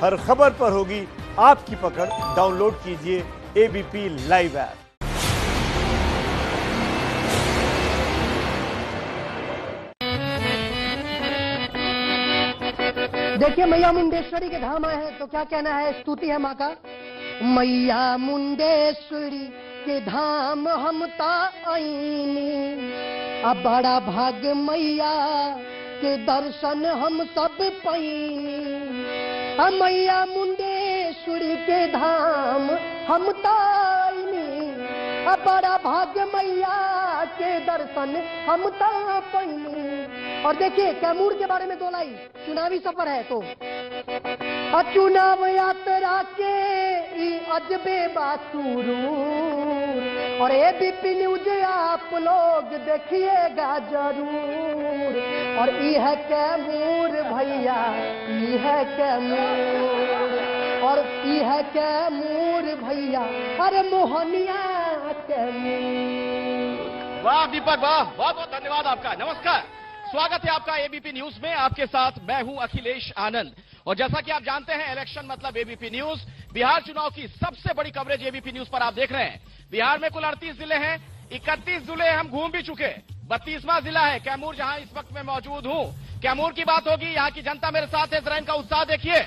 हर खबर पर होगी आपकी पकड़। डाउनलोड कीजिए एबीपी लाइव ऐप। देखिए, मैया मुंडेश्वरी के धाम आए हैं तो क्या कहना है, स्तुति है माँ का। मैया मुंडेश्वरी के धाम हम ता आईनी, अब बड़ा भाग मैया के दर्शन हम सब पाईनी। मैया मुंडेश्वरी के धाम हम ता आईनी, अब बड़ा भाग मैया के दर्शन हम ता पाईनी। और देखिए, कैमूर के बारे में दो लाइन, चुनावी सफर है तो चुनाव यात्रा के अजबे बासुरूर, और एबीपी न्यूज आप लोग देखिएगा जरूर। और यह कैमूर भैया, यह कैमूर, और यह कैमूर भैया, अरे मोहनिया कैमूर। वाह दीपक, वाह, बहुत बहुत धन्यवाद आपका। नमस्कार, स्वागत है आपका एबीपी न्यूज में। आपके साथ मैं हूं अखिलेश आनंद। और जैसा कि आप जानते हैं, इलेक्शन मतलब एबीपी न्यूज। बिहार चुनाव की सबसे बड़ी कवरेज एबीपी न्यूज पर आप देख रहे हैं। बिहार में कुल 38 जिले हैं, 31 जिले हम घूम भी चुके। 32वां जिला है कैमूर, जहां इस वक्त मैं मौजूद हूं। कैमूर की बात होगी, यहां की जनता मेरे साथ है, जरा इनका उत्साह देखिए।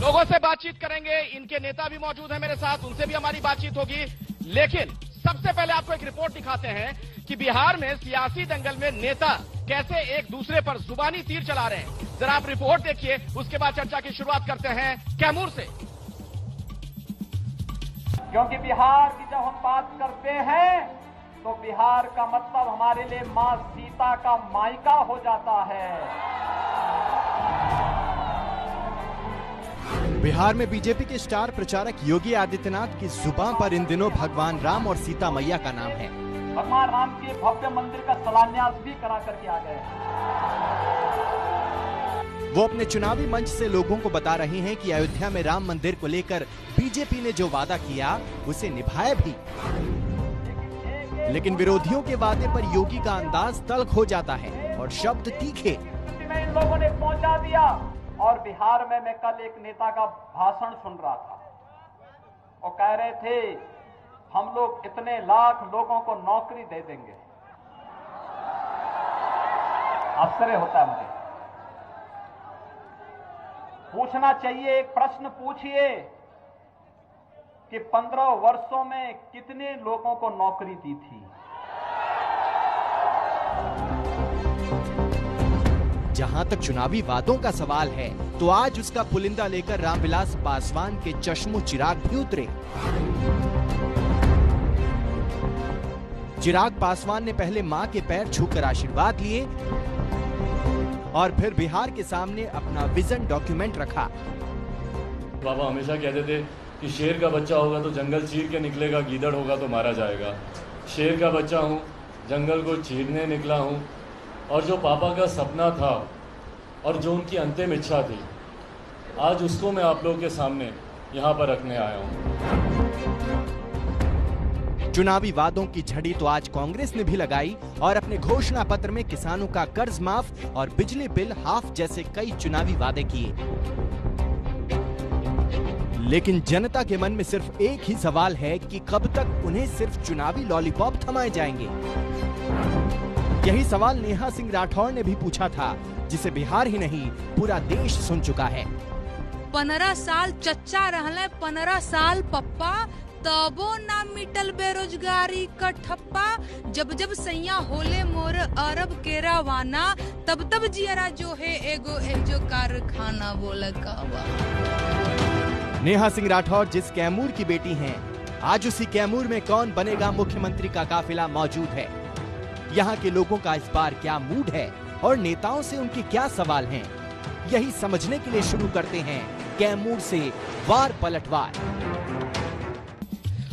लोगों से बातचीत करेंगे, इनके नेता भी मौजूद हैं मेरे साथ, उनसे भी हमारी बातचीत होगी। लेकिन सबसे पहले आपको एक रिपोर्ट दिखाते हैं कि बिहार में सियासी दंगल में नेता कैसे एक दूसरे पर जुबानी तीर चला रहे हैं। जरा आप रिपोर्ट देखिए, उसके बाद चर्चा की शुरुआत करते हैं कैमूर से। क्योंकि बिहार की जब हम बात करते हैं तो बिहार का मतलब हमारे लिए मां सीता का मायका हो जाता है। बिहार में बीजेपी के स्टार प्रचारक योगी आदित्यनाथ की जुबान पर इन दिनों भगवान राम और सीता मैया का नाम है। भगवान राम के भव्य मंदिर का शिलान्यास भी करा करके आ गए। वो अपने चुनावी मंच से लोगों को बता रहे हैं कि अयोध्या में राम मंदिर को लेकर बीजेपी ने जो वादा किया उसे निभाया भी। लेकिन विरोधियों के वादे पर योगी का अंदाज तल्ख हो जाता है और शब्द तीखे। इन लोगों ने पहुंचा दिया। और बिहार में मैं कल एक नेता का भाषण सुन रहा था, वो कह रहे थे हम लोग इतने लाख लोगों को नौकरी दे देंगे। आश्चर्य होता है मुझे। पूछना चाहिए, एक प्रश्न पूछिए कि 15 वर्षों में कितने लोगों को नौकरी दी थी। जहां तक चुनावी वादों का सवाल है तो आज उसका पुलिंदा लेकर रामविलास पासवान के चश्मो चिराग भी उतरे। चिराग पासवान ने पहले मां के पैर छूकर आशीर्वाद लिए और फिर बिहार के सामने अपना विजन डॉक्यूमेंट रखा। बाबा हमेशा कहते थे कि शेर का बच्चा होगा तो जंगल चीर के निकलेगा, गीदड़ होगा तो मारा जाएगा। शेर का बच्चा हूँ, जंगल को चीरने निकला हूँ। और जो पापा का सपना था और जो उनकी अंतिम इच्छा थी, आज उसको मैं आप लोगों के सामने यहाँ पर रखने आया हूँ। चुनावी वादों की झड़ी तो आज कांग्रेस ने भी लगाई और अपने घोषणा पत्र में किसानों का कर्ज माफ और बिजली बिल हाफ जैसे कई चुनावी वादे किए। लेकिन जनता के मन में सिर्फ एक ही सवाल है कि कब तक उन्हें सिर्फ चुनावी लॉलीपॉप थमाए जाएंगे। यही सवाल नेहा सिंह राठौर ने भी पूछा था, जिसे बिहार ही नहीं पूरा देश सुन चुका है। 15 साल चच्चा रहले, 15 साल पप्पा, तबो ना मिटल बेरोजगारी का ठप्पा। जब जब सैया होले मोर अरब के रवाना, तब तब जियरा जो है एगो एजो कारखाना बोला कावा। नेहा सिंह राठौर जिस कैमूर की बेटी हैं, आज उसी कैमूर में कौन बनेगा मुख्यमंत्री का काफिला मौजूद है। यहाँ के लोगों का इस बार क्या मूड है और नेताओं से उनके क्या सवाल हैं, यही समझने के लिए शुरू करते हैं कैमूर से वार पलटवार।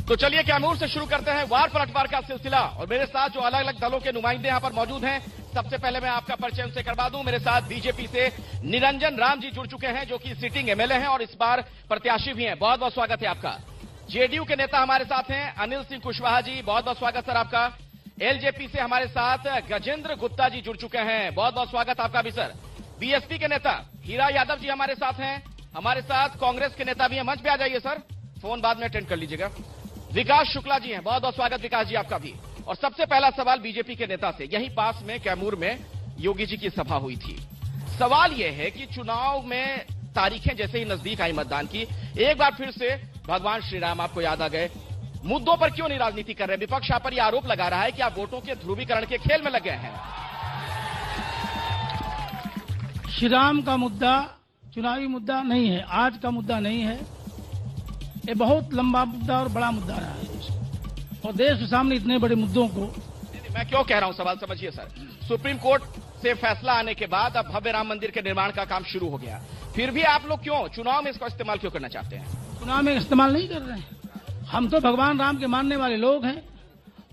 तो चलिए कैमूर से शुरू करते हैं वार पलटवार का सिलसिला। और मेरे साथ जो अलग अलग दलों के नुमाइंदे यहाँ पर मौजूद हैं, सबसे पहले मैं आपका परिचय उनसे करवा दूं। मेरे साथ बीजेपी से निरंजन राम जी जुड़ चुके हैं, जो कि सिटिंग एमएलए हैं और इस बार प्रत्याशी भी हैं। बहुत बहुत स्वागत है आपका। जेडीयू के नेता हमारे साथ हैं अनिल सिंह कुशवाहा जी, बहुत बहुत स्वागत सर आपका। एलजेपी से हमारे साथ गजेंद्र गुप्ता जी जुड़ चुके हैं। बहुत बहुत स्वागत आपका भी सर। बीएसपी के नेता हीरा यादव जी हमारे साथ हैं। हमारे साथ कांग्रेस के नेता भी हैं। मंच पे आ जाइए सर, फोन बाद में अटेंड कर लीजिएगा। विकास शुक्ला जी हैं। बहुत बहुत स्वागत विकास जी आपका भी। और सबसे पहला सवाल बीजेपी के नेता से, यहीं पास में कैमूर में योगी जी की सभा हुई थी। सवाल यह है कि चुनाव में तारीखें जैसे ही नजदीक आई मतदान की, एक बार फिर से भगवान श्री राम आपको याद आ गए। मुद्दों पर क्यों नहीं राजनीति कर रहे? विपक्ष आप पर यह आरोप लगा रहा है कि आप वोटों के ध्रुवीकरण के खेल में लगे हैं। श्री राम का मुद्दा चुनावी मुद्दा नहीं है, आज का मुद्दा नहीं है। ये बहुत लंबा मुद्दा और बड़ा मुद्दा रहा है और देश के सामने इतने बड़े मुद्दों को मैं क्यों कह रहा हूं, सवाल समझिए सर। सुप्रीम कोर्ट से फैसला आने के बाद अब भव्य राम मंदिर के निर्माण का काम शुरू हो गया, फिर भी आप लोग क्यों चुनाव में इसका इस्तेमाल क्यों करना चाहते हैं? चुनाव में इस्तेमाल नहीं कर रहे हैं। हम तो भगवान राम के मानने वाले लोग हैं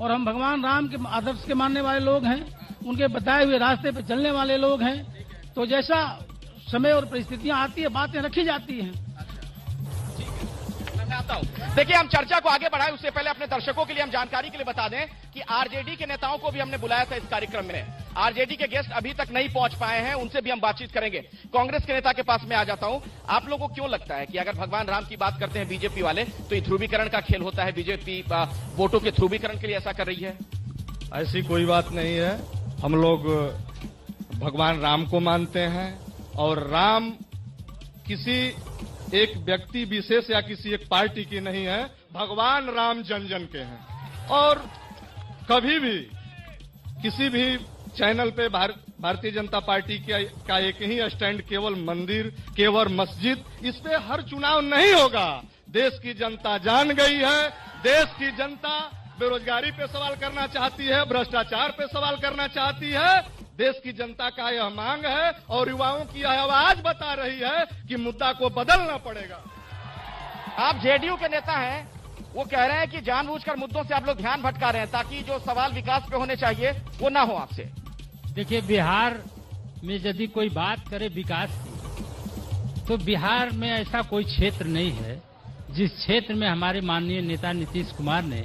और हम भगवान राम के आदर्श के मानने वाले लोग हैं, उनके बताए हुए रास्ते पर चलने वाले लोग हैं। तो जैसा समय और परिस्थितियां आती है, बातें रखी जाती हैं। देखिए, हम चर्चा को आगे बढ़ाएं उससे पहले अपने दर्शकों के लिए हम जानकारी के लिए बता दें कि आरजेडी के नेताओं को भी हमने बुलाया था इस कार्यक्रम में। आरजेडी के गेस्ट अभी तक नहीं पहुंच पाए हैं, उनसे भी हम बातचीत करेंगे। कांग्रेस के नेता के पास में आ जाता हूं। आप लोगों को क्यों लगता है कि अगर भगवान राम की बात करते हैं बीजेपी वाले, तो ये ध्रुवीकरण का खेल होता है, बीजेपी वोटों के ध्रुवीकरण के लिए ऐसा कर रही है? ऐसी कोई बात नहीं है। हम लोग भगवान राम को मानते हैं और राम किसी एक व्यक्ति विशेष या किसी एक पार्टी की नहीं है। भगवान राम जन जन के हैं और कभी भी किसी भी चैनल पे भारतीय जनता पार्टी का एक ही स्टैंड केवल मंदिर, केवल मस्जिद, इस पे हर चुनाव नहीं होगा। देश की जनता जान गई है। देश की जनता बेरोजगारी पे सवाल करना चाहती है, भ्रष्टाचार पे सवाल करना चाहती है। देश की जनता का यह मांग है और युवाओं की यह आवाज बता रही है कि मुद्दा को बदलना पड़ेगा। आप जेडीयू के नेता हैं, वो कह रहे हैं कि जानबूझकर मुद्दों से आप लोग ध्यान भटका रहे हैं ताकि जो सवाल विकास पे होने चाहिए वो ना हो आपसे। देखिए, बिहार में यदि कोई बात करे विकास की, तो बिहार में ऐसा कोई क्षेत्र नहीं है जिस क्षेत्र में हमारे माननीय नेता नीतीश कुमार ने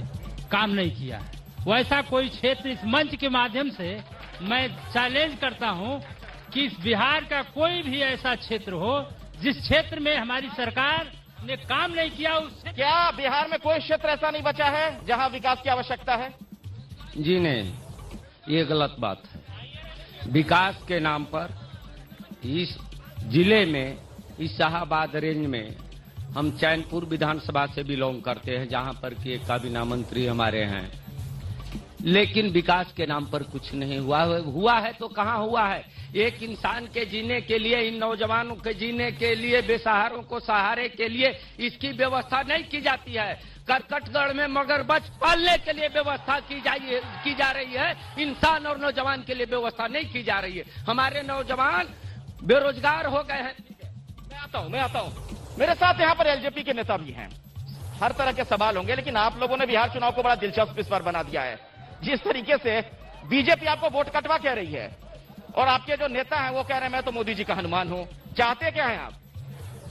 काम नहीं किया है। वैसा कोई क्षेत्र इस मंच के माध्यम से मैं चैलेंज करता हूं कि इस बिहार का कोई भी ऐसा क्षेत्र हो जिस क्षेत्र में हमारी सरकार ने काम नहीं किया। उससे क्या बिहार में कोई क्षेत्र ऐसा नहीं बचा है जहां विकास की आवश्यकता है? जी नहीं, ये गलत बात है। विकास के नाम पर इस जिले में, इस शाहाबाद रेंज में, हम चैनपुर विधानसभा से बिलोंग करते हैं जहां पर कि एक काबीना मंत्री हमारे हैं, लेकिन विकास के नाम पर कुछ नहीं हुआ है तो कहां हुआ है? एक इंसान के जीने के लिए, इन नौजवानों के जीने के लिए, बेसहारों को सहारे के लिए इसकी व्यवस्था नहीं की जाती है। करकटगढ़ में मगरमच्छ पालने के लिए व्यवस्था की जा रही है, इंसान और नौजवान के लिए व्यवस्था नहीं की जा रही है। हमारे नौजवान बेरोजगार हो गए हैं। मैं आता हूं। मेरे साथ यहाँ पर एलजेपी के नेता भी हैं। हर तरह के सवाल होंगे, लेकिन आप लोगों ने बिहार चुनाव को बड़ा दिलचस्प इस बार बना दिया है। जिस तरीके से बीजेपी आपको वोट कटवा कह रही है और आपके जो नेता हैं वो कह रहे हैं मैं तो मोदी जी का हनुमान हूं। चाहते क्या हैं आप?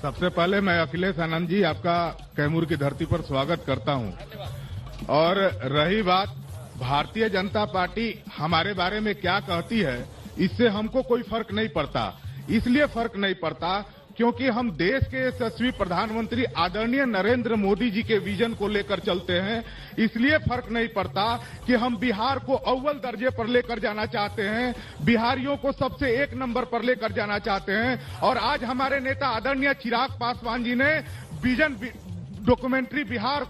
सबसे पहले मैं अखिलेश आनंद जी आपका कैमूर की धरती पर स्वागत करता हूं। और रही बात भारतीय जनता पार्टी हमारे बारे में क्या कहती है, इससे हमको कोई फर्क नहीं पड़ता। इसलिए फर्क नहीं पड़ता क्योंकि हम देश के यशस्वी प्रधानमंत्री आदरणीय नरेंद्र मोदी जी के विजन को लेकर चलते हैं। इसलिए फर्क नहीं पड़ता कि हम बिहार को अव्वल दर्जे पर लेकर जाना चाहते हैं, बिहारियों को सबसे एक नंबर पर लेकर जाना चाहते हैं। और आज हमारे नेता आदरणीय चिराग पासवान जी ने विजन डॉक्यूमेंट्री बिहार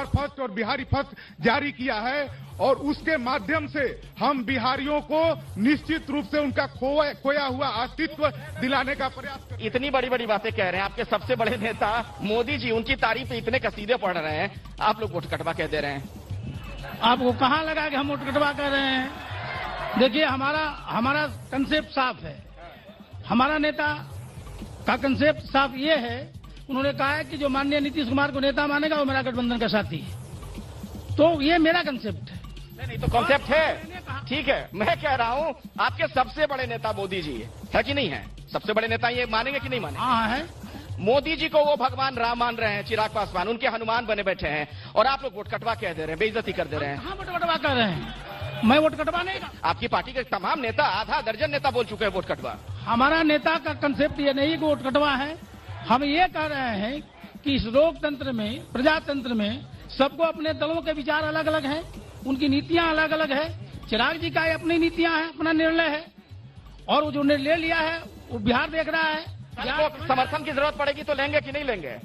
फर्स्ट और बिहारी फर्स्ट जारी किया है और उसके माध्यम से हम बिहारियों को निश्चित रूप से उनका खोया हुआ अस्तित्व दिलाने का प्रयास कर। इतनी बड़ी बड़ी बातें कह रहे हैं आपके सबसे बड़े नेता मोदी जी, उनकी तारीफ इतने कसीदे पढ़ रहे हैं, आप लोग वोट कटवा कह दे रहे हैं। आपको कहां लगा कि हम वोट कटवा कर रहे हैं? देखिए, हमारा कंसेप्ट साफ है। हमारा नेता का कंसेप्ट साफ ये है, उन्होंने कहा है कि जो माननीय नीतीश कुमार को नेता मानेगा वो मेरा गठबंधन का साथी है। तो ये मेरा कंसेप्ट है। नहीं तो कॉन्सेप्ट है, ठीक है। मैं कह रहा हूं आपके सबसे बड़े नेता मोदी जी है कि नहीं है? सबसे बड़े नेता ये मानेंगे कि नहीं मानेंगे? हाँ है। मोदी जी को वो भगवान राम मान रहे हैं, चिराग पासवान उनके हनुमान बने बैठे हैं और आप लोग वोट कटवा कह दे रहे हैं, बेइज्जती कर दे रहे हैं। हाँ, वोट कटवा कर रहे हैं। मैं वोट कटवा नहीं। आपकी पार्टी के तमाम नेता, आधा दर्जन नेता बोल चुके हैं वोट कटवा। हमारा नेता का कंसेप्ट ये नहीं कि वोट कटवा है। हम ये कह रहे हैं कि इस लोकतंत्र में, प्रजातंत्र में सबको अपने दलों के विचार अलग अलग हैं, उनकी नीतियां अलग अलग है। चिराग जी का अपनी नीतियां हैं, अपना निर्णय है, और वो जो निर्णय लिया है वो बिहार देख रहा है। को समर्थन की जरूरत पड़ेगी तो लेंगे कि नहीं लेंगे?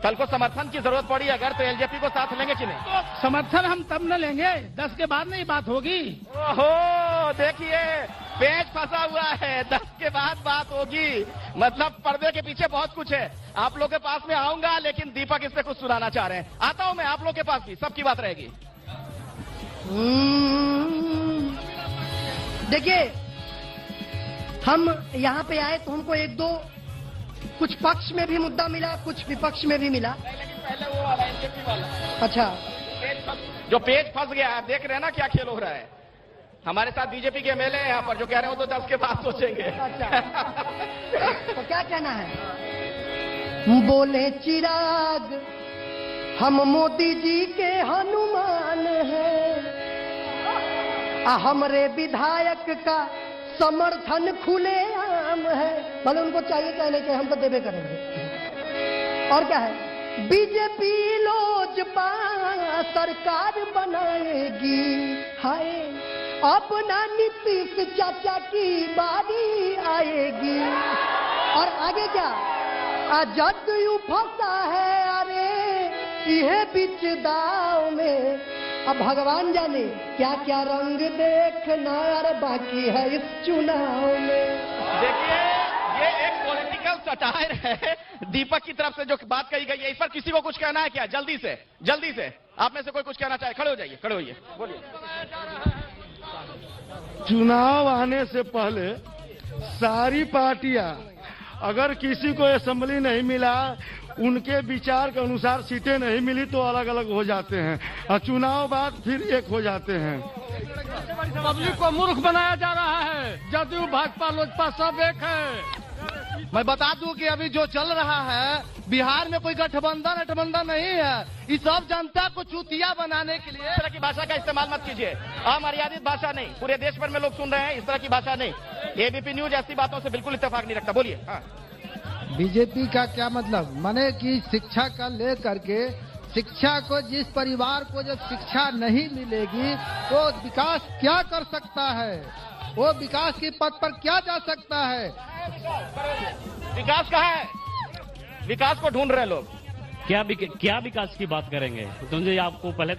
कल को समर्थन की जरूरत पड़ी अगर तो एलजेपी को साथ लेंगे कि नहीं? तो समर्थन हम तब न लेंगे, 10 के बाद नहीं बात होगी। ओहो, देखिए पेच फंसा हुआ है, 10 के बाद बात होगी। मतलब पर्दे के पीछे बहुत कुछ है। आप लोग के पास में आऊंगा, लेकिन दीपक इस पे कुछ सुनाना चाह रहे हैं। आता हूं मैं आप लोग के पास भी, सबकी बात रहेगी। देखिए, हम यहाँ पे आए तो हमको एक दो कुछ पक्ष में भी मुद्दा मिला, कुछ विपक्ष में भी मिला। लेकिन पहले वो वाला एलजेपी वाला, अच्छा, जो पेज फंस गया है, देख रहे हैं ना क्या खेल हो रहा है। हमारे साथ बीजेपी के एमएलए हैं यहाँ पर जो कह रहे हो तो 10 के बाद सोचेंगे। अच्छा तो क्या कहना है? बोले चिराग हम मोदी जी के हनुमान हैं, हमरे विधायक का समर्थन खुले आम है। भले उनको चाहिए चाहे नहीं चाहिए, हम तो देवे करेंगे। और क्या है? बीजेपी लोजपा सरकार बनाएगी, हाय अपना नीतीश चाचा की बारी आएगी। और आगे क्या? जदयू फंसा है, अरे यह बीच दाव में, अब भगवान जाने क्या क्या रंग देखना यार बाकी है इस चुनाव में। देखिए, ये एक पॉलिटिकल सटायर है दीपक की तरफ से जो बात कही गई है। इस पर किसी को कुछ कहना है क्या? जल्दी से आप में से कोई कुछ कहना चाहे, खड़े हो जाइए, खड़े होइए, बोलिए। चुनाव आने से पहले सारी पार्टियां, अगर किसी को असेंबली नहीं मिला, उनके विचार के अनुसार सीटें नहीं मिली तो अलग अलग हो जाते हैं, और चुनाव बाद फिर एक हो जाते हैं। पब्लिक को मूर्ख बनाया जा रहा है। जदयू भाजपा लोजपा सब एक है। मैं बता दूं कि अभी जो चल रहा है बिहार में कोई गठबंधन नहीं है। इस सब जनता को चूतिया बनाने के लिए। इस तरह की भाषा का इस्तेमाल मत कीजिए, अमर्यादित भाषा नहीं। पूरे देश भर में लोग सुन रहे हैं, इस तरह की भाषा नहीं। एबीपी न्यूज ऐसी बातों से बिल्कुल इत्तेफाक नहीं रखता। बोलिए। हाँ। बीजेपी का क्या मतलब? माने कि शिक्षा का ले करके, शिक्षा को जिस परिवार को जब शिक्षा नहीं मिलेगी तो विकास क्या कर सकता है? वो विकास के पथ पर क्या जा सकता है? विकास कहाँ है? विकास को ढूंढ रहे लोग। क्या विकास की बात करेंगे? तो मुझे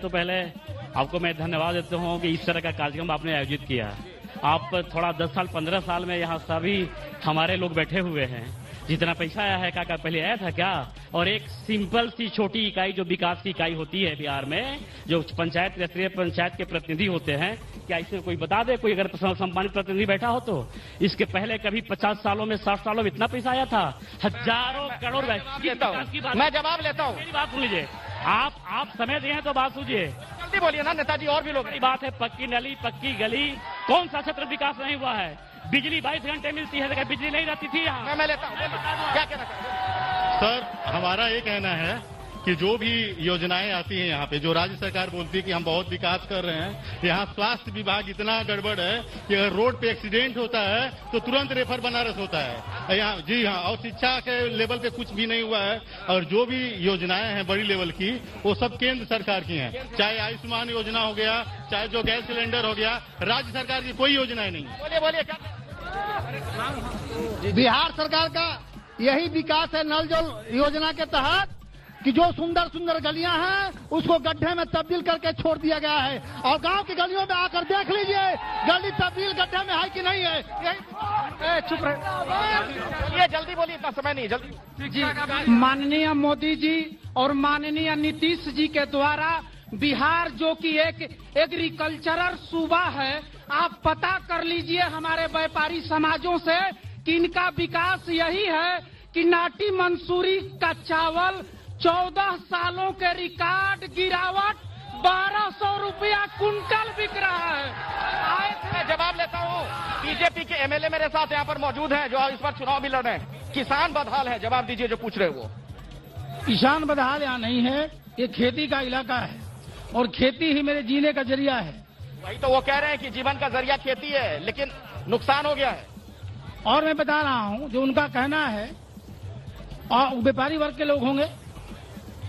पहले आपको मैं धन्यवाद देता हूँ कि इस तरह का कार्यक्रम आपने आयोजित किया। आप थोड़ा 10 साल 15 साल में यहाँ सभी हमारे लोग बैठे हुए हैं। जितना पैसा आया है क्या पहले आया था क्या? और एक सिंपल सी छोटी इकाई जो विकास की इकाई होती है बिहार में, जो पंचायत राष्ट्रीय पंचायत के प्रतिनिधि होते हैं, क्या इसमें कोई बता दे? कोई अगर सम्मानित प्रतिनिधि बैठा हो तो इसके पहले कभी 50 सालों में 60 सालों में इतना पैसा आया था? हजारों करोड़। मैं जवाब लेता हूँ, मेरी बात सुन लीजिए। आप समय दिए हैं तो बात सुनिए। जल्दी बोलिए ना नेताजी, और भी लोग। बात है पक्की नली, पक्की गली, कौन सा क्षेत्र विकास नहीं हुआ है? बिजली 22 घंटे मिलती है, लेकिन बिजली नहीं रहती थी यहाँ। मैं लेता हूँ, क्या कहना चाहिए? सर, हमारा ये कहना है कि जो भी योजनाएं आती हैं यहाँ पे, जो राज्य सरकार बोलती है कि हम बहुत विकास कर रहे हैं, यहाँ स्वास्थ्य विभाग इतना गड़बड़ है कि अगर रोड पे एक्सीडेंट होता है तो तुरंत रेफर बनारस होता है यहाँ। जी हाँ, और शिक्षा के लेवल पे कुछ भी नहीं हुआ है। और जो भी योजनाएं हैं बड़ी लेवल की, वो सब केंद्र सरकार की हैं। चाहे आयुष्मान योजना हो गया, चाहे जो गैस सिलेंडर हो गया, राज्य सरकार की कोई योजनाएं नहीं। बोलिए। बिहार सरकार का यही विकास है नल जल योजना के तहत, कि जो सुंदर सुंदर गलियां हैं उसको गड्ढे में तब्दील करके छोड़ दिया गया है। और गांव की गलियों में आकर देख लीजिए, गली तब्दील गड्ढे में है कि नहीं है। चुप रहे, ये जल्दी बोलिए, इतना समय नहीं, जल्दी जी। माननीय मोदी जी और माननीय नीतीश जी के द्वारा बिहार जो कि एक एग्रीकल्चरल सूबा है, आप पता कर लीजिए हमारे व्यापारी समाजों से कि इनका विकास यही है कि नाटी मंसूरी का चावल 14 सालों के रिकॉर्ड गिरावट 1200 रुपया कुंटल बिक रहा है। मैं जवाब लेता हूँ। बीजेपी के एमएलए मेरे साथ यहाँ पर मौजूद हैं जो इस बार चुनाव भी लड़ रहे हैं। किसान बदहाल है, जवाब दीजिए जो पूछ रहे हो। किसान बदहाल यहाँ नहीं है, ये खेती का इलाका है और खेती ही मेरे जीने का जरिया है। वही तो वो कह रहे हैं कि जीवन का जरिया खेती है, लेकिन नुकसान हो गया है। और मैं बता रहा हूं, जो उनका कहना है, और व्यापारी वर्ग के लोग होंगे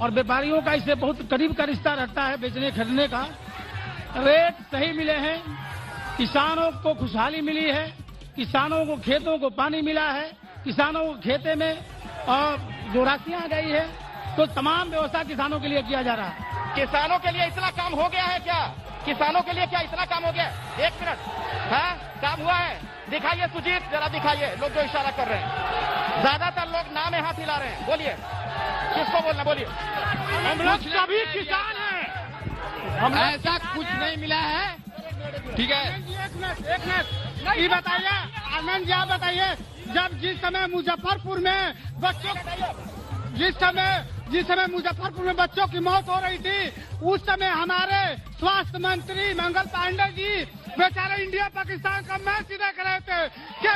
और व्यापारियों का इससे बहुत करीब का रिश्ता रहता है, बेचने खरीदने का। रेट सही मिले हैं, किसानों को खुशहाली मिली है, किसानों को खेतों को पानी मिला है, किसानों को खेते में जो राशियां गई है, तो तमाम व्यवस्था किसानों के लिए किया जा रहा है। किसानों के लिए इतना काम हो गया है क्या? किसानों के लिए क्या इतना काम हो गया है? 1 मिनट, हाँ काम हुआ है? दिखाइए सुजीत, जरा दिखाइए, लोग जो इशारा कर रहे हैं। ज्यादातर लोग नाम में हाथ हिला रहे हैं। बोलिए, किसको बोलना, बोलिए। हम लोग सभी किसान हैं, हम ऐसा कुछ नहीं मिला है। ठीक है, एक मिनट ये बताइए, आनंद जी आप बताइए, जब जिस समय मुजफ्फरपुर में बच्चों जिस समय मुजफ्फरपुर में बच्चों की मौत हो रही थी, उस समय हमारे स्वास्थ्य मंत्री मंगल पांडे जी बेचारे इंडिया पाकिस्तान का मैच सीधा कर रहे थे। क्या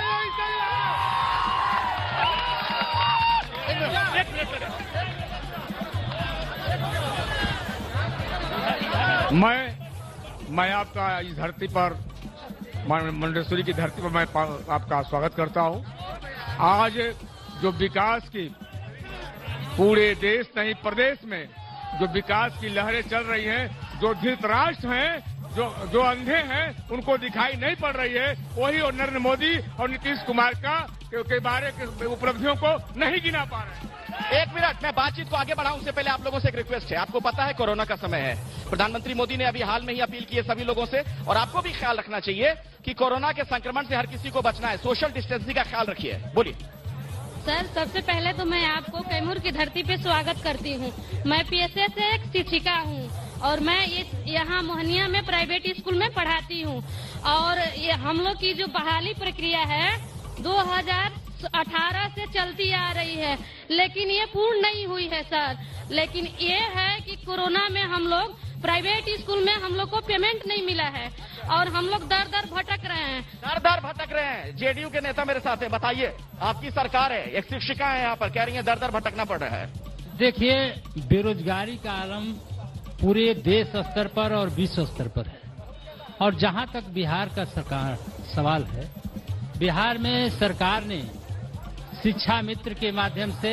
मैं आपका इस धरती पर, मुंडेश्वरी की धरती पर मैं आपका स्वागत करता हूं। आज जो विकास की पूरे देश नहीं प्रदेश में जो विकास की लहरें चल रही हैं, जो धृतराष्ट्र हैं, जो अंधे हैं, उनको दिखाई नहीं पड़ रही है, वही और नरेंद्र मोदी और नीतीश कुमार के बारे के उपलब्धियों को नहीं गिना पा रहे हैं। 1 मिनट, मैं बातचीत को आगे बढ़ाऊं उससे पहले आप लोगों से एक रिक्वेस्ट है। आपको पता है कोरोना का समय है, प्रधानमंत्री मोदी ने अभी हाल में ही अपील की है सभी लोगों से, और आपको भी ख्याल रखना चाहिए कि कोरोना के संक्रमण से हर किसी को बचना है। सोशल डिस्टेंसिंग का ख्याल रखिए। बोलिए। सर, सबसे पहले तो मैं आपको कैमूर की धरती पे स्वागत करती हूँ। मैं पीएसए से एक शिक्षिका हूँ और मैं यहाँ मोहनिया में प्राइवेट स्कूल में पढ़ाती हूँ। और ये हम लोग की जो बहाली प्रक्रिया है 2018 से चलती आ रही है, लेकिन ये पूर्ण नहीं हुई है सर। लेकिन ये है कि कोरोना में हम लोग प्राइवेट स्कूल में हम लोग को पेमेंट नहीं मिला है और हम लोग दर दर भटक रहे हैं। दर भटक रहे हैं। जेडीयू के नेता मेरे साथ है, बताइए, आपकी सरकार है, एक शिक्षिका है यहाँ पर, कह रही है दर दर भटकना पड़ रहा है। देखिए, बेरोजगारी का आलम पूरे देश स्तर पर और विश्व स्तर पर है। और जहां तक बिहार का सवाल है, बिहार में सरकार ने शिक्षा मित्र के माध्यम से,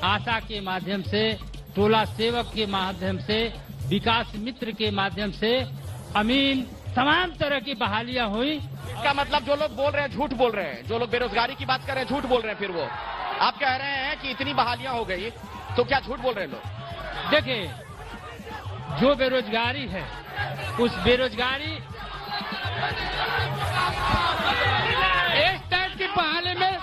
आशा के माध्यम से, टोला सेवक के माध्यम से, विकास मित्र के माध्यम से अमीन तमाम तरह की बहालियां हुई। इसका मतलब जो लोग बोल रहे हैं झूठ बोल रहे हैं, जो लोग बेरोजगारी की बात कर रहे हैं झूठ बोल रहे हैं। फिर वो आप कह रहे हैं कि इतनी बहालियां हो गई, तो क्या झूठ बोल रहे हैं लोग? देखिए, जो बेरोजगारी है उस बेरोजगारी एक टाइप की बहाने में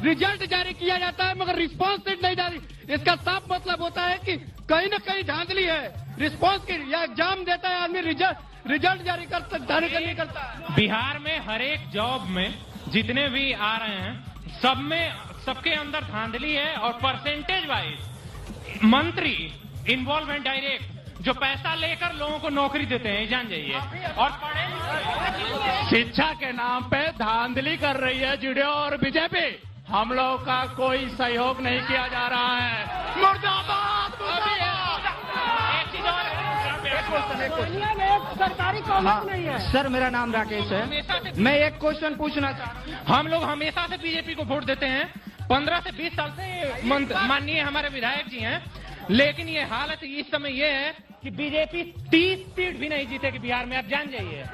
रिजल्ट जारी किया जाता है मगर रिस्पांस शीट नहीं जारी। इसका साफ मतलब होता है कि कहीं न कहीं धांधली है। रिस्पांस की या एग्जाम देता है आदमी, रिजल्ट जारी नहीं करता। बिहार में हर एक जॉब में जितने भी आ रहे हैं सब में सबके अंदर धांधली है और परसेंटेज वाइज मंत्री इन्वॉल्वमेंट डायरेक्ट जो पैसा लेकर लोगों को नौकरी देते हैं, जान जाइए। और शिक्षा के नाम पे धांधली कर रही है जेडीयू और बीजेपी। हम लोग का कोई सहयोग नहीं किया जा रहा है। मुर्दाबाद। सरकारी कॉलेज नहीं है। सर, मेरा नाम राकेश है। मैं एक क्वेश्चन पूछना चाहता हूँ। हम लोग हमेशा से बीजेपी को वोट देते हैं, 15 से 20 साल से माननीय हमारे विधायक जी हैं, लेकिन ये हालत इस समय ये है कि बीजेपी 30 सीट भी नहीं जीतेगी बिहार में, आप जान जाइए।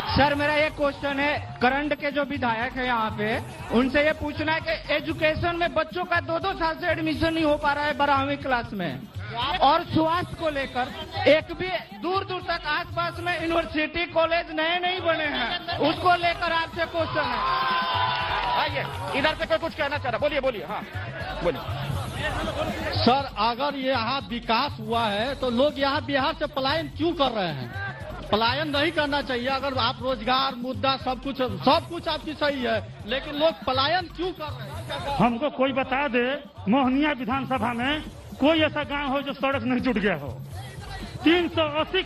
सर, मेरा एक क्वेश्चन है, करंट के जो विधायक है यहाँ पे, उनसे ये पूछना है कि एजुकेशन में बच्चों का 2-2 साल से एडमिशन नहीं हो पा रहा है 12वीं क्लास में, और स्वास्थ्य को लेकर एक भी दूर दूर तक आसपास में यूनिवर्सिटी कॉलेज नए नहीं बने हैं, उसको लेकर आपसे क्वेश्चन है। आइए, इधर से कोई कुछ कहना चाह रहा, बोलिए बोलिए। हाँ बोलिए। सर, अगर ये यहाँ विकास हुआ है तो लोग यहाँ बिहार से पलायन क्यों कर रहे हैं? पलायन नहीं करना चाहिए। अगर आप रोजगार मुद्दा सब कुछ आपकी सही है, लेकिन लोग पलायन क्यों कर रहे हैं? हमको कोई बता दे, मोहनिया विधानसभा में कोई ऐसा गांव हो जो सड़क नहीं जुट गया हो। 380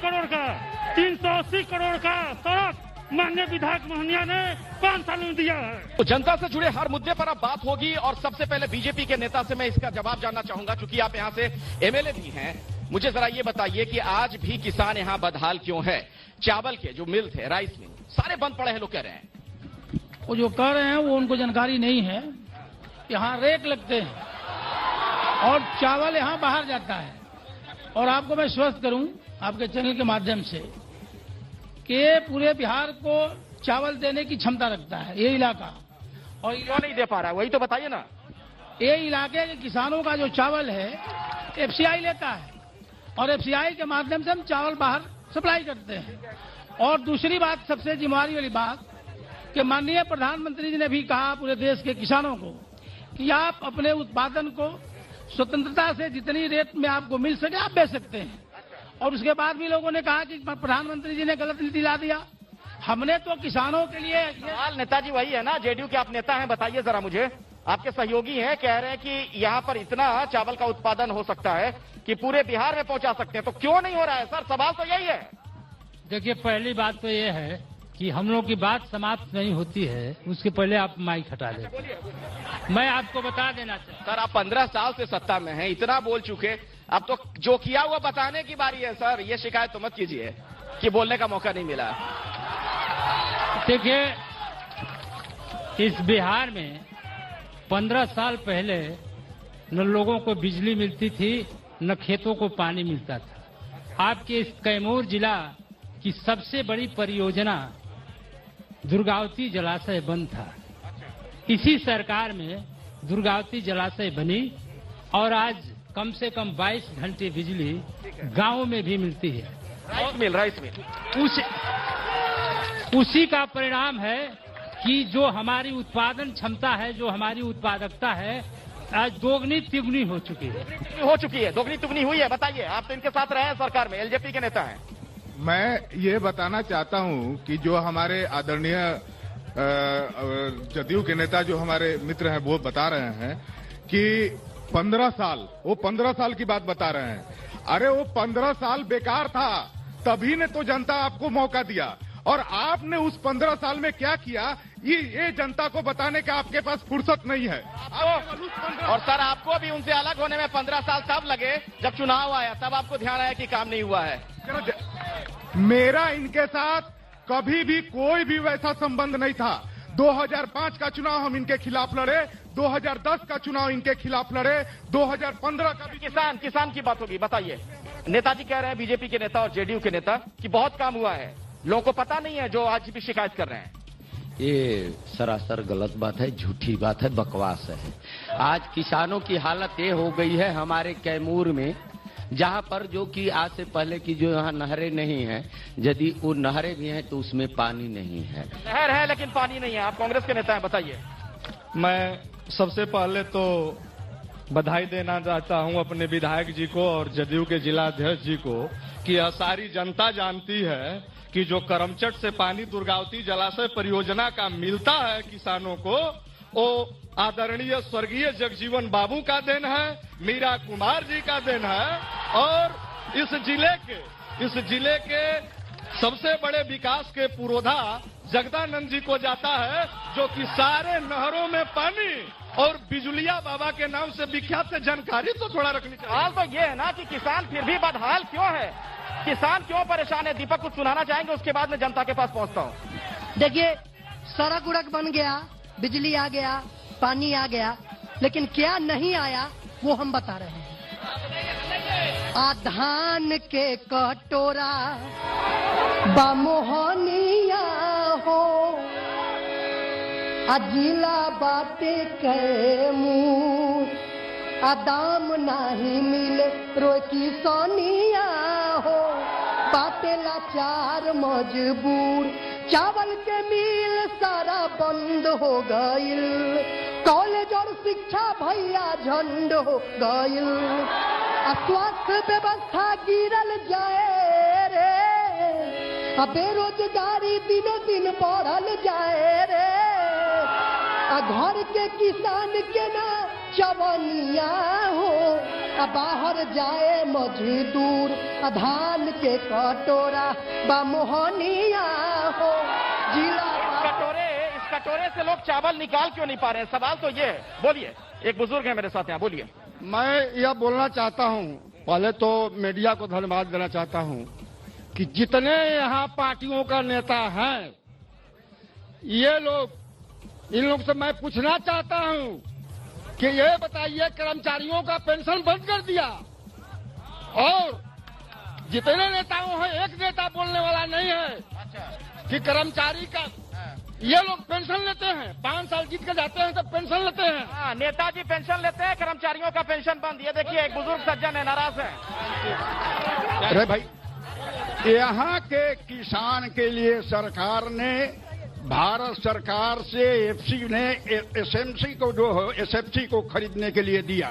करोड़ का सड़क माननीय विधायक मोहनिया ने 5 साल में दिया है। तो जनता से जुड़े हर मुद्दे पर अब बात होगी और सबसे पहले बीजेपी के नेता से मैं इसका जवाब जानना चाहूंगा, क्योंकि आप यहाँ से एमएलए भी हैं। मुझे जरा ये बताइए कि आज भी किसान यहां बदहाल क्यों है? चावल के जो मिल थे, राइस मिल, सारे बंद पड़े हैं, लोग कह रहे हैं। वो जो कह रहे हैं वो उनको जानकारी नहीं है। यहाँ रेक लगते हैं और चावल यहाँ बाहर जाता है। और आपको मैं स्वस्थ करूं आपके चैनल के माध्यम से कि पूरे बिहार को चावल देने की क्षमता रखता है ये इलाका। और क्यों नहीं दे पा रहा है, वही तो बताइए ना। ये इलाके के किसानों का जो चावल है एफसीआई लेता है और एफसीआई के माध्यम से हम चावल बाहर सप्लाई करते हैं। और दूसरी बात, सबसे जिम्मेवारी वाली बात, कि माननीय प्रधानमंत्री जी ने भी कहा पूरे देश के किसानों को कि आप अपने उत्पादन को स्वतंत्रता से जितनी रेट में आपको मिल सके आप बेच सकते हैं। और उसके बाद भी लोगों ने कहा कि प्रधानमंत्री जी ने गलत नीति ला दिया। हमने तो किसानों के लिए सवाल नेताजी वही है ना, जेडीयू के आप नेता हैं, बताइए जरा मुझे, आपके सहयोगी हैं, कह रहे हैं कि यहाँ पर इतना चावल का उत्पादन हो सकता है कि पूरे बिहार में पहुंचा सकते हैं, तो क्यों नहीं हो रहा है सर? सवाल तो यही है। देखिए, पहली बात तो ये है कि हम लोग की बात समाप्त नहीं होती है, उसके पहले आप माइक हटा दें। मैं आपको बता देना चाहता सर, आप 15 साल से सत्ता में हैं, इतना बोल चुके, अब तो जो किया हुआ बताने की बारी है सर। ये शिकायत तो मत कीजिए कि बोलने का मौका नहीं मिला। देखिए, इस बिहार में 15 साल पहले न लोगों को बिजली मिलती थी न खेतों को पानी मिलता था। आपके इस कैमूर जिला की सबसे बड़ी परियोजना दुर्गावती जलाशय बंद था। इसी सरकार में दुर्गावती जलाशय बनी और आज कम से कम 22 घंटे बिजली गांव में भी मिलती है। राइस मिल उसी का परिणाम है कि जो हमारी उत्पादन क्षमता है, जो हमारी उत्पादकता है, आज दोगुनी तिगुनी हो चुकी है। दोगुनी तिगुनी हुई है। बताइए, आप तो इनके साथ रहे हैं सरकार में, एलजेपी के नेता हैं। मैं ये बताना चाहता हूं कि जो हमारे आदरणीय जदयू के नेता जो हमारे मित्र हैं वो बता रहे हैं कि 15 साल, वो 15 साल की बात बता रहे हैं। अरे वो 15 साल बेकार था, तभी ने तो जनता आपको मौका दिया। और आपने उस 15 साल में क्या किया, ये जनता को बताने का आपके पास फुर्सत नहीं है। और सर, आपको भी उनसे अलग होने में 15 साल तब लगे जब चुनाव आया, तब आपको ध्यान आया कि काम नहीं हुआ है। मेरा इनके साथ कभी भी कोई भी वैसा संबंध नहीं था। 2005 का चुनाव हम इनके खिलाफ लड़े, 2010 का चुनाव इनके खिलाफ लड़े, 2015 का भी। किसान की बात होगी, बताइए। नेताजी कह रहे हैं, बीजेपी के नेता और जेडीयू के नेता, कि बहुत काम हुआ है, लोगों को पता नहीं है, जो आज भी शिकायत कर रहे हैं। ये सरासर गलत बात है, झूठी बात है, बकवास है। आज किसानों की हालत ये हो गई है हमारे कैमूर में, जहां पर जो कि आज से पहले की जो यहाँ नहरें नहीं हैं, यदि वो नहरें भी हैं तो उसमें पानी नहीं है। नहर है लेकिन पानी नहीं है। आप कांग्रेस के नेता हैं, बताइए। मैं सबसे पहले तो बधाई देना चाहता हूं अपने विधायक जी को और जदयू के जिलाध्यक्ष जी को कि यह सारी जनता जानती है कि जो करमचट से पानी दुर्गावती जलाशय परियोजना का मिलता है किसानों को, वो आदरणीय स्वर्गीय जगजीवन बाबू का देन है, मीरा कुमार जी का देन है। और इस जिले के सबसे बड़े विकास के पुरोधा जगदानंद जी को जाता है, जो कि सारे नहरों में पानी और बिजुलिया बाबा के नाम से विख्यात है। जानकारी तो थोड़ा रखनी चाहिए। हाल तो ये है ना कि किसान फिर भी बदहाल क्यों है, किसान क्यों परेशान है? दीपक कुछ सुनाना चाहेंगे, उसके बाद मैं जनता के पास पहुंचता हूं। देखिए, सड़क उड़क बन गया, बिजली आ गया, पानी आ गया, लेकिन क्या नहीं आया वो हम बता रहे हैं। धान के कटोरा बामोहनिया हो, जिला बाटे के मुंह, दाम नहीं मिले रोए की सोनिया हो, बाटेला चार मजबूर, चावल के मिल सारा बंद हो गईल, कॉलेज और शिक्षा भैया झंड हो गईल, स्वास्थ्य व्यवस्था गिरल जाए रे, बेरोजगारी दिनों दिन बढ़ल जाए रे, घर के किसान के ना चवनिया हो, बाहर जाए मजदूर, धान के कटोरा बामोहनिया हो, जिला। इस कटोरे से लोग चावल निकाल क्यों नहीं पा रहे हैं? सवाल तो ये है। बोलिए, एक बुजुर्ग है मेरे साथ यहाँ, बोलिए। मैं यह बोलना चाहता हूं पहले तो मीडिया को धन्यवाद देना चाहता हूं कि जितने यहाँ पार्टियों का नेता हैं, ये लोग, इन लोग से मैं पूछना चाहता हूं कि ये बताइए कर्मचारियों का पेंशन बंद कर दिया, और जितने नेताओं हैं एक नेता बोलने वाला नहीं है कि कर्मचारी का, ये लोग पेंशन लेते हैं, 5 साल जीत के जाते हैं तो पेंशन लेते हैं। हाँ, नेताजी पेंशन लेते हैं, कर्मचारियों का पेंशन बंद। ये देखिए एक बुजुर्ग सज्जन है, नाराज है। अरे भाई, यहाँ के किसान के लिए सरकार ने, भारत सरकार से एफसी ने एसएमसी को, जो है एसएफसी को खरीदने के लिए दिया।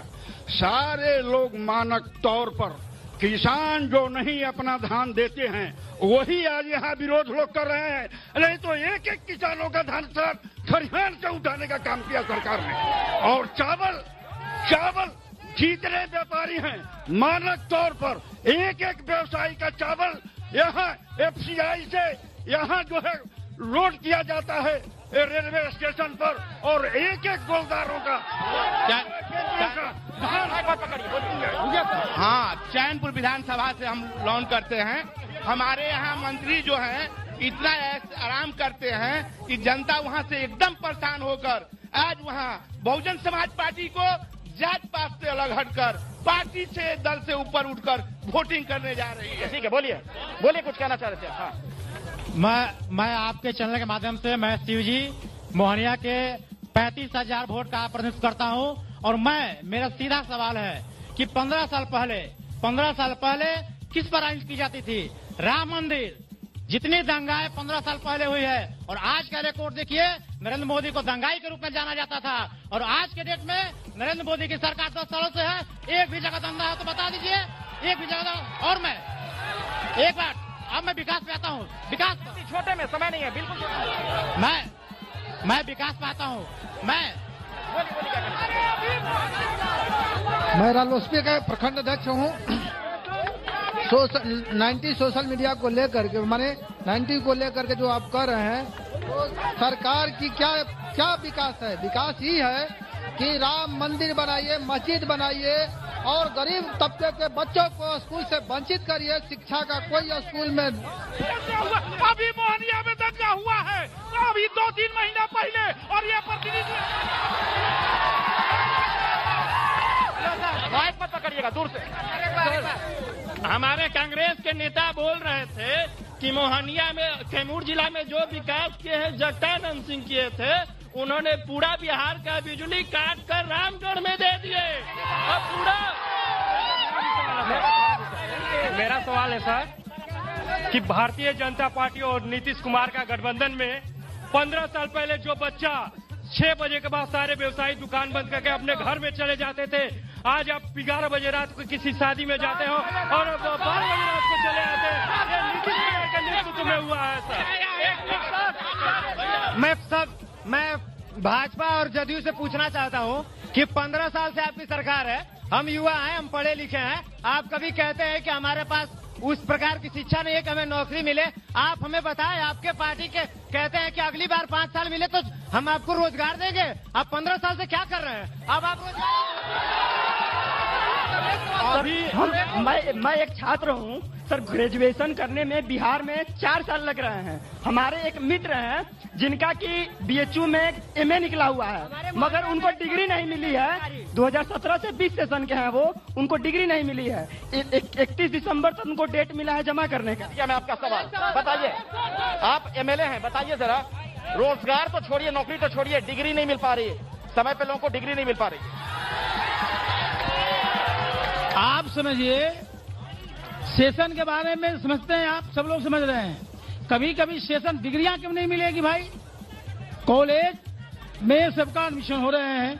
सारे लोग मानक तौर पर किसान जो नहीं अपना धान देते हैं वही आज यहाँ विरोध लोग कर रहे हैं, नहीं तो एक एक किसानों का धान खरिहान से उठाने का काम किया सरकार ने। और चावल जितने व्यापारी हैं मानक तौर पर एक एक व्यवसायी का चावल यहाँ एफसीआई से यहाँ जो है लोड किया जाता है रेलवे स्टेशन पर, और एक एक गोलदारों का। हाँ, चैनपुर विधानसभा से हम लॉन्च करते हैं। हमारे यहाँ मंत्री जो हैं इतना आराम करते हैं कि जनता वहाँ से एकदम परेशान होकर आज वहाँ बहुजन समाज पार्टी को जात पात से अलग हटकर पार्टी से, दल से ऊपर उठकर वोटिंग करने जा रही है। ठीक है, बोलिए कुछ कहना चाह रहे थे। हाँ। मैं आपके चैनल के माध्यम से मैं शिवजी मोहनिया के 35,000 वोट का प्रतिनिधित्व करता हूं, और मेरा सीधा सवाल है कि 15 साल पहले किस पर आयोजित की जाती थी? राम मंदिर। जितनी दंगाएं 15 साल पहले हुई है, और आज का रिकॉर्ड देखिए, नरेंद्र मोदी को दंगाई के रूप में जाना जाता था, और आज के डेट में नरेंद्र मोदी की सरकार 10 सालों से है, एक भी जगह दंगा है तो बता दीजिए, एक भी जगह। और मैं एक बार, अब मैं विकास पे आता हूँ। विकास छोटे में समय नहीं है, बिल्कुल। मैं विकास पे आता हूँ। मैं रालोसपा का प्रखंड अध्यक्ष हूँ। 90 सोशल मीडिया को लेकर के, माने 90 को लेकर के जो आप कर रहे हैं, तो सरकार की क्या विकास है? विकास ही है कि राम मंदिर बनाइए, मस्जिद बनाइए, और गरीब तबके के बच्चों को स्कूल से वंचित करिए, शिक्षा का कोई स्कूल में। अभी मोहनिया में दंगा हुआ है, अभी 2-3 महीना पहले, और ये प्रतिनिधि माइक मत पकड़िएगा, दूर से। हमारे कांग्रेस के नेता बोल रहे थे कि मोहनिया में, कैमूर जिला में जो विकास किए हैं जगदानंद सिंह किए थे, उन्होंने पूरा बिहार का बिजली काट कर रामगढ़ में दे दिए। अब पूरा मेरा सवाल है सर कि भारतीय जनता पार्टी और नीतीश कुमार का गठबंधन में 15 साल पहले जो बच्चा 6 बजे के बाद सारे व्यवसायी दुकान बंद करके अपने घर में चले जाते थे, आज आप 11 बजे रात को किसी शादी में जाते हो और 12 बजे रात को चले आते हैं। ये नीतीश कुमार के नेतृत्व में हुआ है सर। मैं भाजपा और जदयू से पूछना चाहता हूं कि 15 साल से आपकी सरकार है, हम युवा हैं, हम पढ़े लिखे हैं, आप कभी कहते हैं कि हमारे पास उस प्रकार की शिक्षा नहीं है कि हमें नौकरी मिले। आप हमें बताएं, आपके पार्टी के कहते हैं कि अगली बार 5 साल मिले तो हम आपको रोजगार देंगे। आप 15 साल से क्या कर रहे हैं? अब आप मैं एक छात्र हूँ सर। ग्रेजुएशन करने में बिहार में 4 साल लग रहे हैं। हमारे एक मित्र हैं जिनका कि बीएचयू में एमए निकला हुआ है, मगर उनको डिग्री नहीं मिली है। 2017 से 20 सेशन के हैं वो, उनको डिग्री नहीं मिली है। 31 दिसंबर तक उनको डेट मिला है जमा करने का। मैं आपका सवाल बताइए, आप एमएलए हैं, बताइए जरा, रोजगार तो छोड़िए, नौकरी तो छोड़िए, डिग्री नहीं मिल पा रही, समय पे लोगों को डिग्री नहीं मिल पा रही। आप समझिए, सेशन के बारे में समझते हैं, आप सब लोग समझ रहे हैं। कभी कभी सेशन डिग्रियां क्यों नहीं मिलेगी भाई? कॉलेज में सबका एडमिशन हो रहे हैं,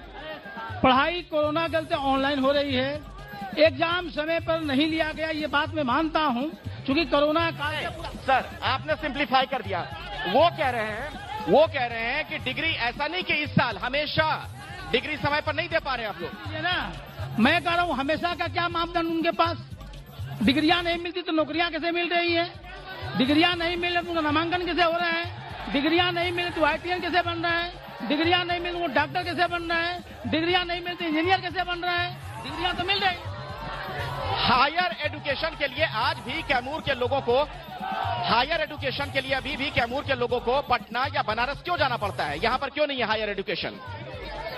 पढ़ाई कोरोना के चलते ऑनलाइन हो रही है, एग्जाम समय पर नहीं लिया गया, ये बात मैं मानता हूं, क्योंकि कोरोना काल। सर आपने सिंप्लीफाई कर दिया। वो कह रहे हैं कि डिग्री, ऐसा नहीं कि इस साल हमेशा डिग्री समय पर नहीं दे पा रहे आप लोग। ये ना, मैं कह रहा हूँ हमेशा का क्या मापदंड उनके पास? डिग्रियां नहीं मिलती तो नौकरियां कैसे मिल रही है? डिग्रियां नहीं मिले तो उनका नामांकन कैसे हो रहा है? डिग्रियां नहीं मिले तो आईटीएन कैसे बन रहा है? डिग्रियां नहीं मिले तो डॉक्टर कैसे बन रहा है? डिग्रियां नहीं मिलती इंजीनियर कैसे बन रहा है? डिग्रियां तो मिल रही। हायर एजुकेशन के लिए आज भी कैमूर के लोगों को, हायर एजुकेशन के लिए अभी भी कैमूर के लोगों को पटना या बनारस क्यों जाना पड़ता है? यहाँ पर क्यों नहीं है हायर एजुकेशन?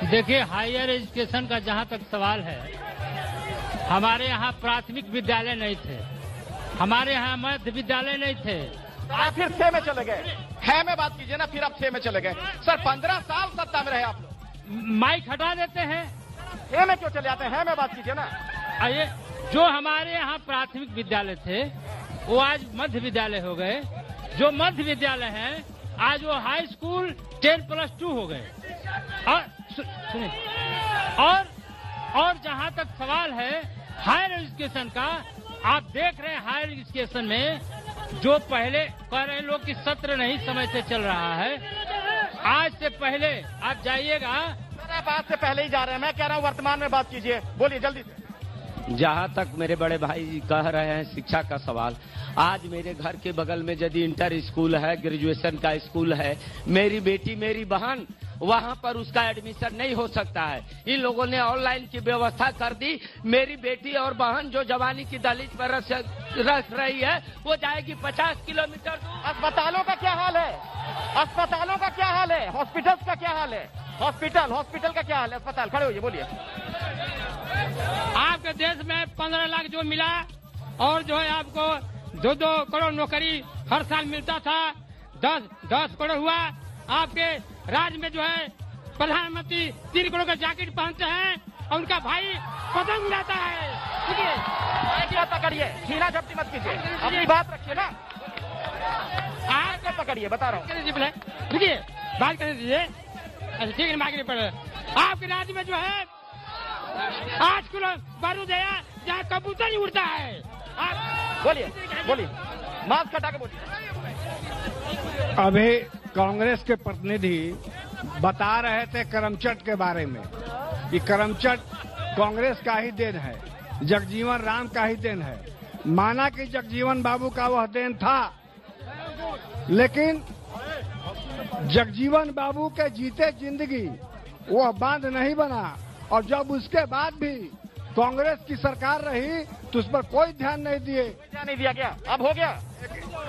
देखिए, हायर एजुकेशन का जहाँ तक सवाल है, हमारे यहाँ प्राथमिक विद्यालय नहीं थे, हमारे यहाँ मध्य विद्यालय नहीं थे। आप फिर 6 में चले गए, है में बात कीजिए ना, फिर आप 6 में चले गए। सर 15 साल सत्ता में रहे आप लोग, माइक हटा देते हैं, 6 में क्यों चले आते हैं? है में बात कीजिए ना। आइए, जो हमारे यहाँ प्राथमिक विद्यालय थे वो आज मध्य विद्यालय हो गए, जो मध्य विद्यालय हैं आज वो हाई स्कूल 10+2 हो गए। और सुनिए, और जहाँ तक सवाल है हायर एजुकेशन का, आप देख रहे हैं हायर एजुकेशन में जो पहले कह रहे लोग कि सत्र नहीं समय से चल रहा है, आज से पहले आप जाइएगा। आप आज से पहले ही जा रहे हैं, मैं कह रहा हूँ वर्तमान में बात कीजिए, बोलिए जल्दी से। जहाँ तक मेरे बड़े भाई कह रहे हैं शिक्षा का सवाल, आज मेरे घर के बगल में यदि इंटर स्कूल है, ग्रेजुएशन का स्कूल है, मेरी बेटी मेरी बहन वहाँ पर उसका एडमिशन नहीं हो सकता है। इन लोगों ने ऑनलाइन की व्यवस्था कर दी। मेरी बेटी और बहन जो जवानी की दहलीज पर रख रही है वो जाएगी 50 किलोमीटर दूर। अस्पतालों का क्या हाल है? अस्पतालों का क्या हाल है? हॉस्पिटल का क्या हाल है? हॉस्पिटल का क्या हाल है? अस्पताल खड़े होइए, बोलिए। आपके देश में 15 लाख जो मिला और जो है आपको 2-2 करोड़ नौकरी हर साल मिलता था, 10 करोड़ हुआ। आपके राज्य में जो है प्रधानमंत्री 3 करोड़ का जैकेट पहनते हैं और उनका भाई पतंग उड़ाता है। ठीक है, पकड़िए, छीना झपटी मत कीजिए, अपनी बात रखिए ना। आप पकड़िए, बता रहा हूँ। देखिए, बात करने दीजिए। अच्छा ठीक है, मांगने पड़े। आपके राज्य में जो है 8 किलो बारूद है जहाँ कबूतर नहीं उड़ता है। आप बोलिए, मास्क हटा के बोलिए। अभी कांग्रेस के प्रतिनिधि बता रहे थे करमचट के बारे में कि करमचट कांग्रेस का ही देन है, जगजीवन राम का ही देन है। माना कि जगजीवन बाबू का वह देन था, लेकिन जगजीवन बाबू के जीते जिंदगी वह बांध नहीं बना, और जब उसके बाद भी कांग्रेस की सरकार रही तो उस पर कोई ध्यान नहीं दिया गया। अब हो गया।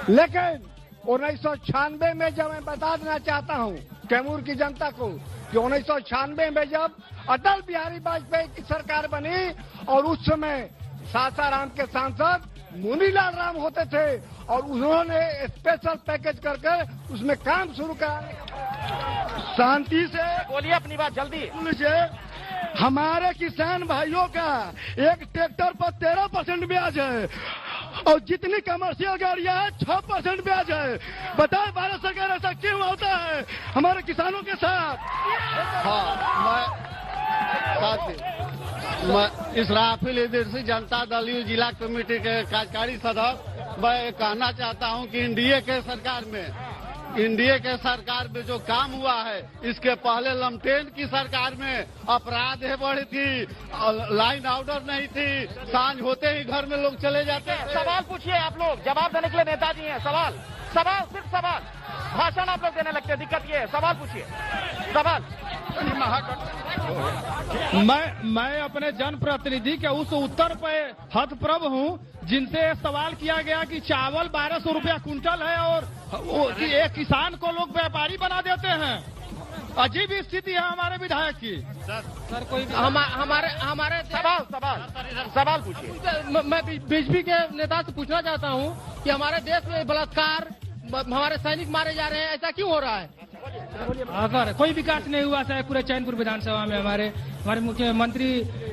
लेकिन 1996 में जब मैं बता देना चाहता हूं कैमूर की जनता को कि 1996 में जब अटल बिहारी वाजपेयी की सरकार बनी और उस समय सासाराम के सांसद मुनीलाल राम होते थे और उन्होंने स्पेशल पैकेज करके उसमें काम शुरू करा। शांति से बोलिए अपनी बात जल्दी। हमारे किसान भाइयों का एक ट्रैक्टर पर 13% ब्याज है और जितनी कमर्शियल गाड़ियां हैं 6% ब्याज है। बताए भारत सरकार ऐसा क्यों होता है हमारे किसानों के साथ? मैं इसराफिल इदरसी जनता दल यू जिला कमेटी के कार्यकारी सदस्य मैं कहना चाहता हूं कि एनडीए के सरकार में जो काम हुआ है, इसके पहले लमटेन की सरकार में अपराध बढ़ी थी, लाइन ऑर्डर नहीं थी, सांझ होते ही घर में लोग चले जाते हैं। सवाल पूछिए आप लोग, जवाब देने के लिए नेताजी हैं। सवाल सिर्फ सवाल, भाषण आप लोग देने लगते हैं, दिक्कत ये है। सवाल पूछिए, सवाल। मैं अपने जनप्रतिनिधि के उस उत्तर पे हतप्रभ हूँ जिनसे सवाल किया गया कि चावल 1200 रुपया कुंटल है और कि एक किसान को लोग व्यापारी बना देते हैं। अजीब स्थिति है हमारे विधायक की। सर कोई हमारे सवाल पूछिए। मैं बीजेपी के नेता से पूछना चाहता हूँ कि हमारे देश में बलात्कार, हमारे सैनिक मारे जा रहे हैं, ऐसा क्यों हो रहा है? अगर कोई विकास नहीं हुआ है पूरे चैनपुर विधानसभा में, हमारे मुख्यमंत्री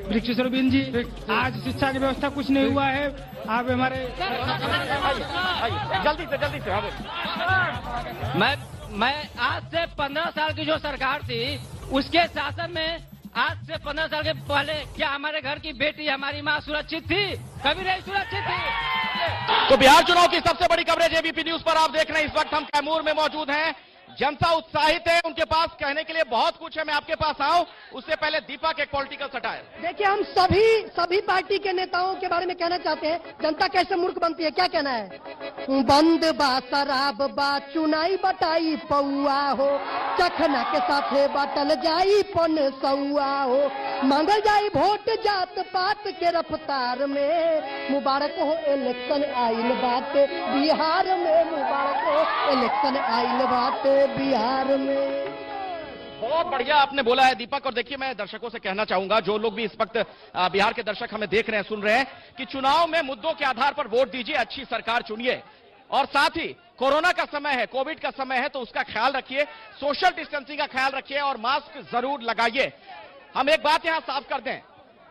वृक्षेश्वर बिंद जी, आज शिक्षा की व्यवस्था कुछ नहीं हुआ है। आप हमारे जल्दी से मैं आज से 15 साल की जो सरकार थी उसके शासन में आज से 15 साल के पहले क्या हमारे घर की बेटी हमारी माँ सुरक्षित थी? कभी नहीं सुरक्षित थी। तो बिहार चुनाव की सबसे बड़ी कवरेज एबीपी न्यूज पर आप देख रहे हैं। इस वक्त हम कैमूर में मौजूद हैं। जनता उत्साहित है, उनके पास कहने के लिए बहुत कुछ है। मैं आपके पास आऊं उससे पहले दीपक एक पॉलिटिकल सटायर। देखिए, हम सभी पार्टी के नेताओं के बारे में कहना चाहते हैं, जनता कैसे मूर्ख बनती है। क्या कहना है? बंद बा शराब बा चुनाई बटाई पौआ हो, चखना के साथे बाटल जाई पन सौआ हो, मांगल जाई वोट जात पात के रफ्तार में, मुबारक हो इलेक्शन आइल बाटे बिहार में, मुबारक हो इलेक्शन आइल बाटे बिहार में। बहुत बढ़िया आपने बोला है दीपक। और देखिए, मैं दर्शकों से कहना चाहूंगा, जो लोग भी इस वक्त बिहार के दर्शक हमें देख रहे हैं, सुन रहे हैं, कि चुनाव में मुद्दों के आधार पर वोट दीजिए, अच्छी सरकार चुनिए, और साथ ही कोरोना का समय है, कोविड का समय है, तो उसका ख्याल रखिए, सोशल डिस्टेंसिंग का ख्याल रखिए और मास्क जरूर लगाइए। हम एक बात यहां साफ कर दें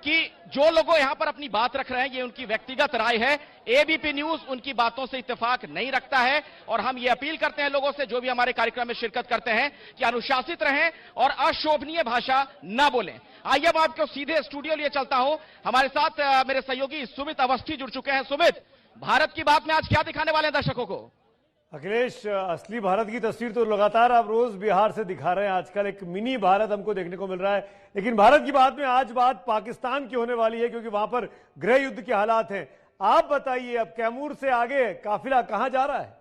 कि जो लोग यहां पर अपनी बात रख रहे हैं, ये उनकी व्यक्तिगत राय है। एबीपी न्यूज उनकी बातों से इत्तेफाक नहीं रखता है, और हम ये अपील करते हैं लोगों से, जो भी हमारे कार्यक्रम में शिरकत करते हैं, कि अनुशासित रहें और अशोभनीय भाषा न बोलें। आइए मैं आपको सीधे स्टूडियो लिए चलता हूं। हमारे साथ मेरे सहयोगी सुमित अवस्थी जुड़ चुके हैं। सुमित, भारत की बात में आज क्या दिखाने वाले हैं दर्शकों को? अखिलेश, असली भारत की तस्वीर तो लगातार आप रोज बिहार से दिखा रहे हैं। आजकल एक मिनी भारत हमको देखने को मिल रहा है, लेकिन भारत की बात में आज बात पाकिस्तान की होने वाली है, क्योंकि वहां पर गृह युद्ध के हालात हैं। आप बताइए, अब कैमूर से आगे काफिला कहां जा रहा है?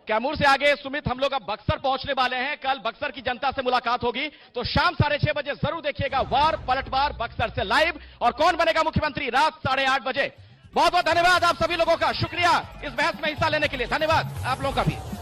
कैमूर से आगे सुमित, हम लोग अब बक्सर पहुंचने वाले हैं। कल बक्सर की जनता से मुलाकात होगी, तो शाम 6:30 बजे जरूर देखिएगा वार पलटवार बक्सर से लाइव, और कौन बनेगा मुख्यमंत्री रात 8:30 बजे। बहुत बहुत धन्यवाद आप सभी लोगों का, शुक्रिया इस बहस में हिस्सा लेने के लिए। धन्यवाद आप लोगों का भी।